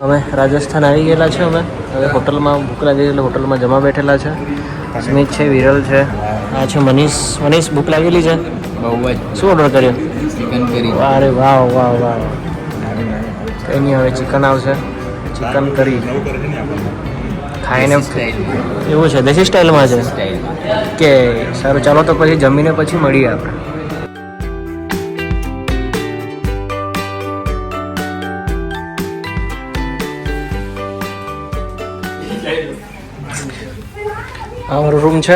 અમે રાજસ્થાન આવી ગયેલા છે. અમે હવે હોટલમાં ભૂખ લાગી એટલે હોટલમાં જમા બેઠેલા છે. સ્મિત છે, વિરલ છે, આ છે મનીષ. મનીષ ભૂખ લાગેલી છે બહુ જ. શું ઓર્ડર કર્યો? ચિકન કરી. અરે વાહ વાહ વાહ. કંઈ નહીં, હવે ચિકન આવશે. ચિકન કરી ખાઈને એવું છે, દેશી સ્ટાઇલમાં છે કે સારું. ચાલો તો પછી જમીને પછી મળીએ આપણે. આ મારો રૂમ છે.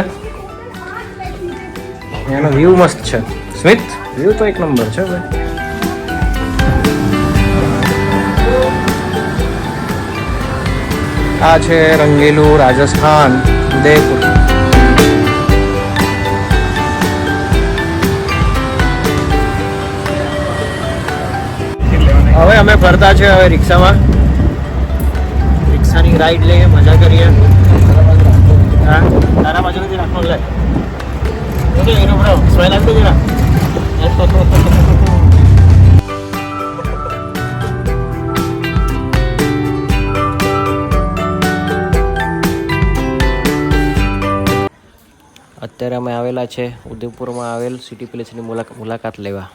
એનો વ્યૂ મસ્ત છે. સ્મિત, વ્યૂ તો એક નંબર છે ભાઈ. આ છે રંગેલું રાજસ્થાન, ઉદયપુર. હવે અમે ફરતા છે હવે રિક્ષામાં. રિક્ષાની રાઈડ લઈએ, મજા કરીએ. હા, તારા બાજુથી રાખો લે. ઓકે એનો બ્રો સ્વાય લાગતો જરા. અત્યારે અમે આવેલા છે ઉદયપુરમાં આવેલ સિટી પેલેસની મુલાકાત લેવા.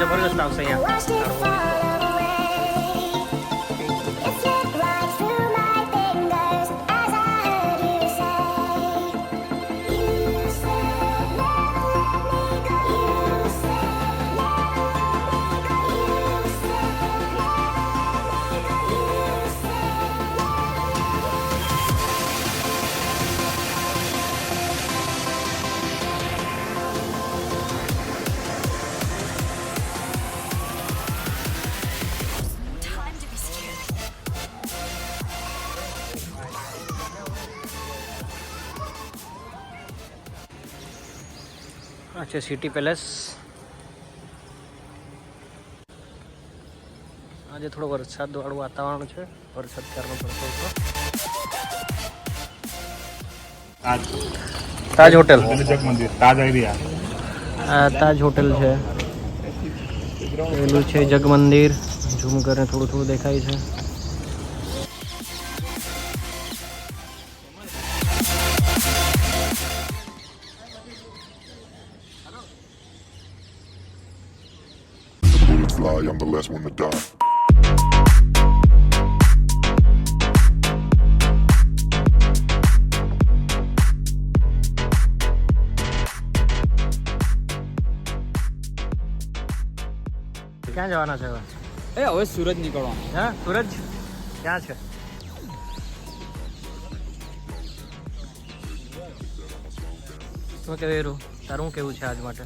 જબરદસ્ત આવશે અહીંયા. આ છે સિટી પેલેસ. આજે થોડો વરસાદ વાળું વાતાવરણ છે. વરસાદ ક્યારનો પડતો હતો. તાજ હોટેલ, તાજ એરિયા. આ તાજ હોટેલ છે. પેલું છે જગ મંદિર. ઝૂમ કરીને થોડું થોડું દેખાય છે. I'm the last one to die. ક્યાં જવાના છે હવે? હવે સુરત નીકળવાનું. હા, સુરત ક્યાં છે? શું કહેવું તારું કેવું છે આજ માટે?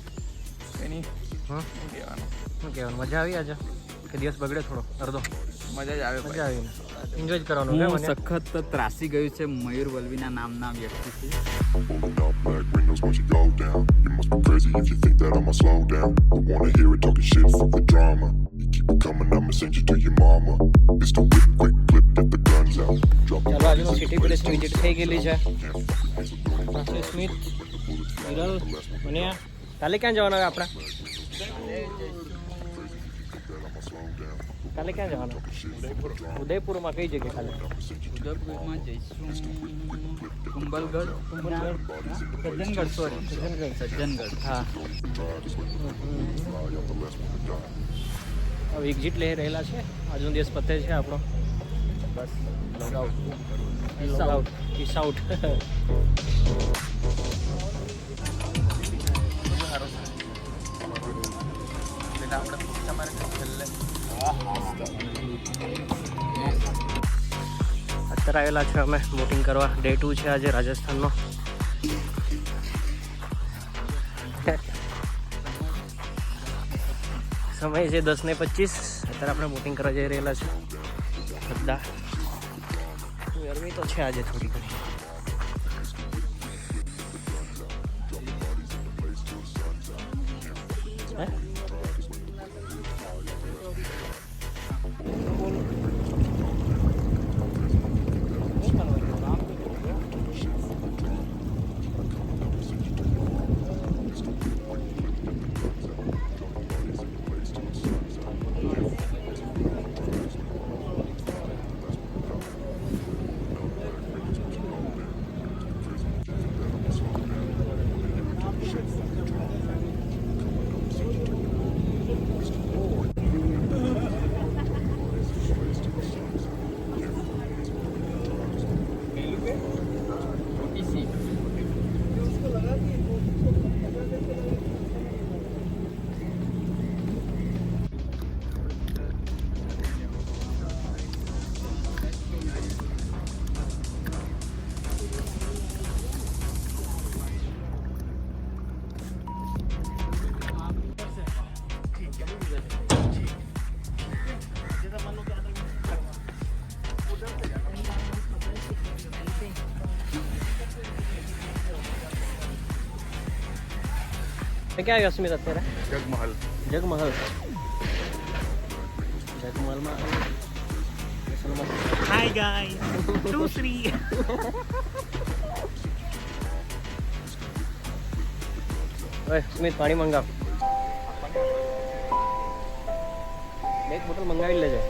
એની શું કહેવાનું? મજા આવી આજે કે દિવસ બગડે થોડો અડધો? મજા જ આવે. મજા આવી ને એન્જોય જ કરવાનું. હું સખત ત્રાસી ગયું છે મયુર વલ્લવીના નામના વ્યક્તિથી. Pulling up black windows once you go down. You must be crazy if you think that I'ma slow down. Don't wanna hear it talking shit, fuck the drama. You keep it coming, I'ma send you to your mama. Pistol whip, quick clip, get the guns out. Drop ચાલો આજનો city palace visit થઈ ગયેલી છે. સ્મિત, વિરલ, મનિયા, કાલે ક્યાં જવાના હવે આપણે? કાલે ક્યાં જવાનું? ઉદયપુરમાં કઈ જગ્યાએ કાલે? ઉદયપુરમાં જઈશું કુંભલગઢ સજ્જનગઢ સજ્જનગઢ હા. હવે એક્ઝિટ લઈ રહેલા છે. આજનો દિવસ પતે છે આપણો. બસ લોગ આઉટ. Peace out. અત્યારે આવેલા છે અમે બોટિંગ કરવા. ડે 2 છે આજે રાજસ્થાનનો. સમય છે 10:25. અત્યારે આપણે બોટિંગ કરવા જઈ રહેલા છે બધા. ગરમી તો છે આજે થોડી ઘણી. હે? ક્યાં આવ્યો સ્મિત અત્યારે? જગમહલ. જગમહલમાં હાય ગાઈસ 2 3. ઓય સ્મિત પાણી મંગાવ. એક બોટલ મંગાવી લેજે.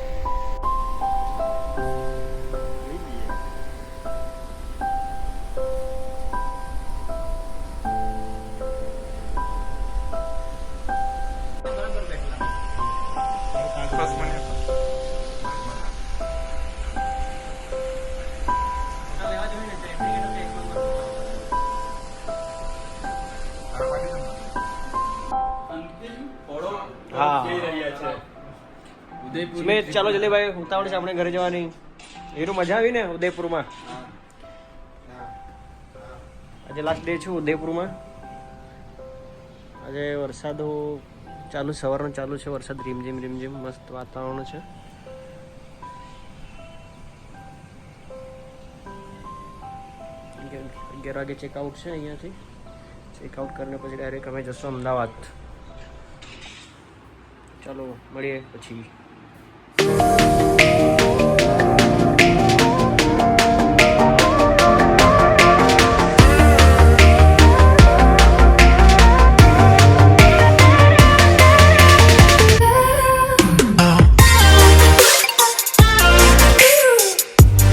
હા સ્મિત ચાલો જલ્દી ભાઈ, ઉતાવળ છે આપણે ઘરે જવાની. એનું મજા આવી ને ઉદયપુરમાં? આજે લાસ્ટ ડે છું ઉદયપુરમાં. આજે વરસાદ ચાલુ, સવારનો ચાલુ છે વરસાદ. રીમઝીમ મસ્ત વાતાવરણ છે. અગિયાર વાગે ચેકઆઉટ છે અહીંયાથી. ચેકઆઉટ કરીને પછી ડાયરેક્ટ અમે જશું અમદાવાદ. ચાલો મળીએ પછી.